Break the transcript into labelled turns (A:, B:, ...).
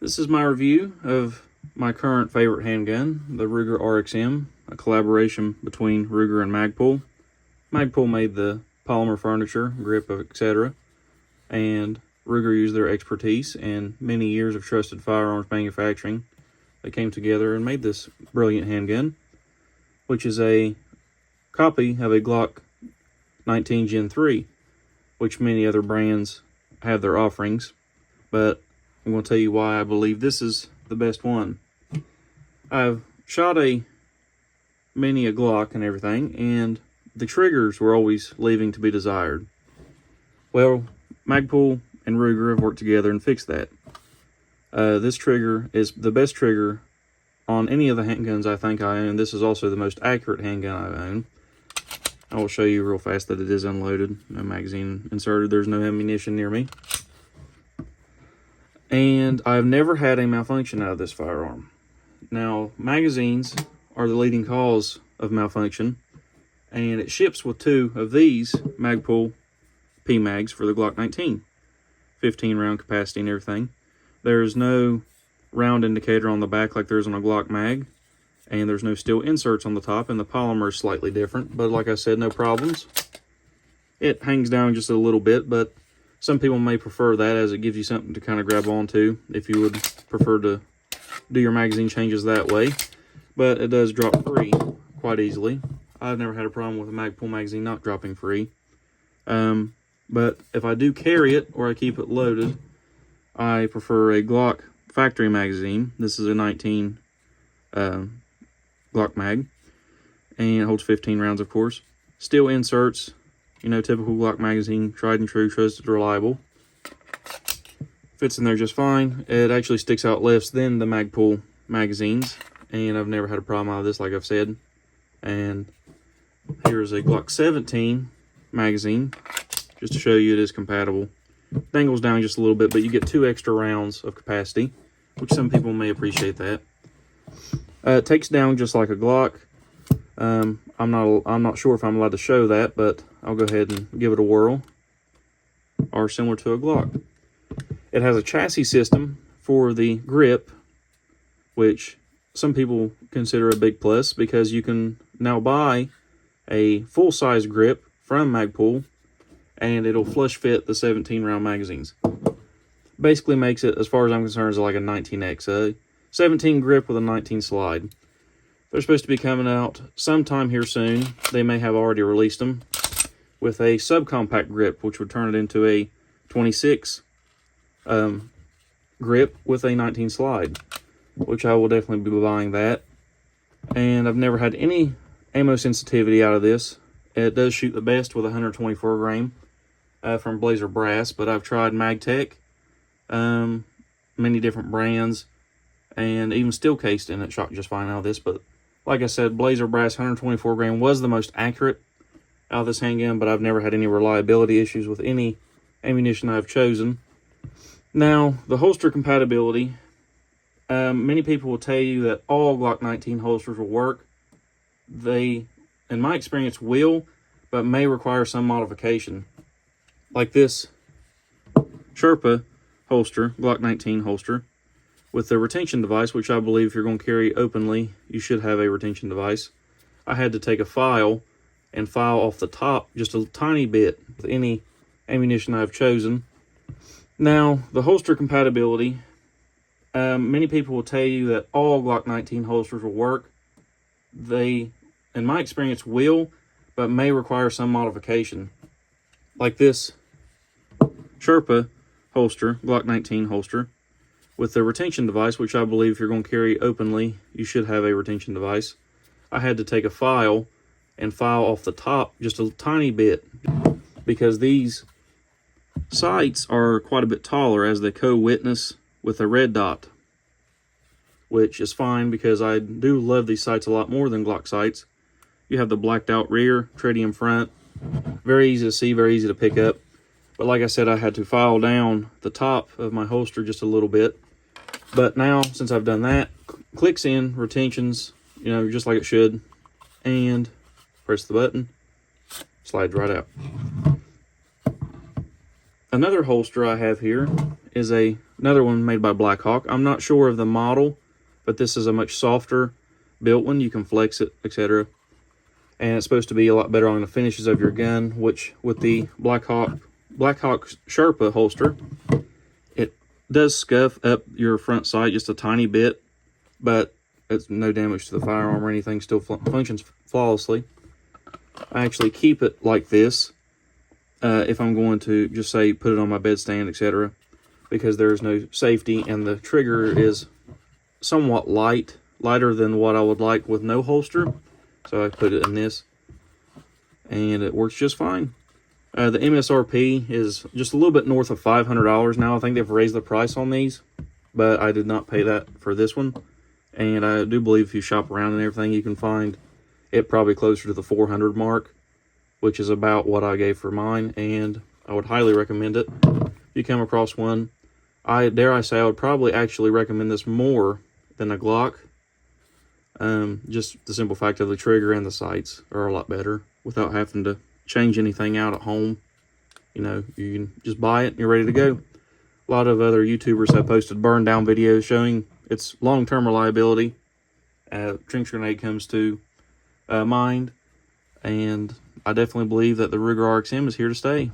A: This is my review of my current favorite handgun, the Ruger RXM, a collaboration between Ruger and MAGPUL. MAGPUL made the polymer furniture, grip, etc., and Ruger used their expertise and many years of trusted firearms manufacturing. They came together and made this brilliant handgun, which is a copy of a Glock 19 Gen 3, which many other brands have their offerings, but I'm going to tell you why I believe this is the best one. I've shot many a Glock and everything, and the triggers were always leaving to be desired. Well, MAGPUL and Ruger have worked together and fixed that. This trigger is the best trigger on any of the handguns I think I own. This is also the most accurate handgun I own. I will show you real fast that it is unloaded, no magazine inserted, there's no ammunition near me. And I've never had a malfunction out of this firearm. Now, magazines are the leading cause of malfunction, and it ships with two of these MAGPUL P-Mags for the Glock 19. 15 round capacity and everything. There's no round indicator on the back like there's on a Glock mag, and there's no steel inserts on the top, and the polymer is slightly different, but like I said, no problems. It hangs down just a little bit, but some people may prefer that, as it gives you something to kind of grab onto if you would prefer to do your magazine changes that way. But it does drop free quite easily. I've never had a problem with a MAGPUL magazine not dropping free. But if I do carry it or I keep it loaded, I prefer a Glock factory magazine. This is a 19 Glock mag, and it holds 15 rounds, of course. Steel inserts, you know, typical Glock magazine, tried and true, trusted, reliable. Fits in there just fine. It actually sticks out less than the MAGPUL magazines, and I've never had a problem out of this, like I've said. And here's a Glock 17 magazine, just to show you it is compatible. Dangles down just a little bit, but you get 2 extra rounds of capacity, which some people may appreciate that. It takes down just like a Glock. I'm not sure if I'm allowed to show that, but I'll go ahead and give it a whirl. Are similar to a Glock. It has a chassis system for the grip, which some people consider a big plus, because you can now buy a full-size grip from MAGPUL, and it'll flush fit the 17 round magazines. Basically makes it, as far as I'm concerned, is like a 19X, a 17 grip with a 19 slide. They're supposed to be coming out sometime here soon. They may have already released them with a subcompact grip, which would turn it into a 26 grip with a 19 slide, which I will definitely be buying that. And I've never had any ammo sensitivity out of this. It does shoot the best with 124 grain from Blazer Brass, but I've tried MagTech, many different brands, and even steel cased in it shot just fine out of this. But like I said, Blazer Brass 124 grain was the most accurate out of this handgun, but I've never had any reliability issues with any ammunition I've chosen. Now, the holster compatibility, many people will tell you that all Glock 19 holsters will work. They, in my experience, will, but may require some modification. Like this Sherpa holster, Glock 19 holster, with the retention device, which I believe if you're going to carry openly, you should have a retention device. I had to take a file and file off the top just a tiny bit with any ammunition I've chosen. Now, the holster compatibility, many people will tell you that all Glock 19 holsters will work. They, in my experience, will, but may require some modification. Like this Sherpa holster, Glock 19 holster, with the retention device, which I believe if you're going to carry openly, you should have a retention device. I had to take a file and file off the top just a tiny bit, because these sights are quite a bit taller, as they co-witness with a red dot, which is fine because I do love these sights a lot more than Glock sights. You have the blacked out rear, tritium front, very easy to see, very easy to pick up. But like I said, I had to file down the top of my holster just a little bit. But now, since I've done that, clicks in, retentions, you know, just like it should, and press the button, slides right out. Another holster I have here is another one made by Blackhawk. I'm not sure of the model, but this is a much softer built one. You can flex it, etc. And it's supposed to be a lot better on the finishes of your gun, which with the Blackhawk Sherpa holster, it does scuff up your front sight just a tiny bit, but it's no damage to the firearm or anything, still functions flawlessly. I actually keep it like this if I'm going to just say put it on my bedstand, etc., because there's no safety and the trigger is somewhat lighter than what I would like with no holster. So I put it in this and it works just fine. The MSRP is just a little bit north of $500 now. I think they've raised the price on these, but I did not pay that for this one. And I do believe if you shop around and everything, you can find it probably closer to the 400 mark, which is about what I gave for mine. And I would highly recommend it. If you come across one, dare I say, I would probably actually recommend this more than a Glock. Just the simple fact of the trigger and the sights are a lot better without having to change anything out at home. You know, you can just buy it and you're ready to go. A lot of other YouTubers have posted burn down videos showing its long-term reliability. Trench grenade comes to mind, and I definitely believe that the Ruger RXM is here to stay.